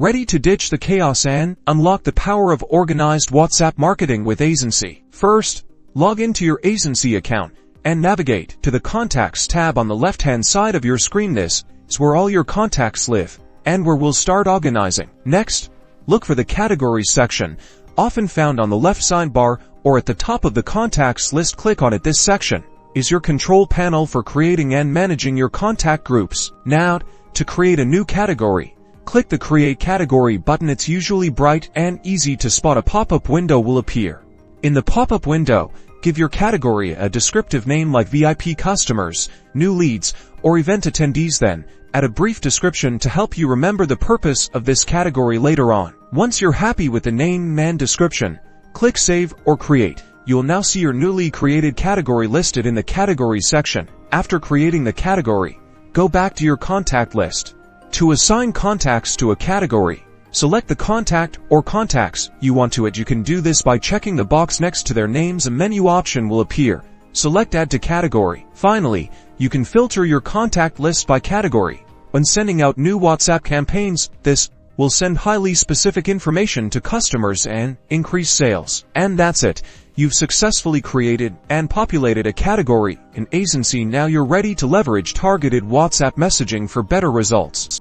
Ready to ditch the chaos and unlock the power of organized WhatsApp marketing with Aisensy? First, log into your Aisensy account and navigate to the Contacts tab on the left-hand side of your screen. This is where all your contacts live and where we'll start organizing. Next, look for the Categories section, often found on the left sidebar or at the top of the contacts list. Click on it. This section is your control panel for creating and managing your contact groups. Now, to create a new category, click the Create Category button. It's usually bright and easy to spot. A pop-up window will appear. In the pop-up window, give your category a descriptive name like VIP customers, new leads, or event attendees. Then, add a brief description to help you remember the purpose of this category later on. Once you're happy with the name and description, click Save or Create. You'll now see your newly created category listed in the Categories section. After creating the category, go back to your contact list. To assign contacts to a category, select the contact or contacts you want to add. You can do this by checking the box next to their names. A menu option will appear. Select Add to Category. Finally, you can filter your contact list by category. When sending out new WhatsApp campaigns, this will send highly specific information to customers and increase sales. And that's it. You've successfully created and populated a category in Aisensy. Now you're ready to leverage targeted WhatsApp messaging for better results.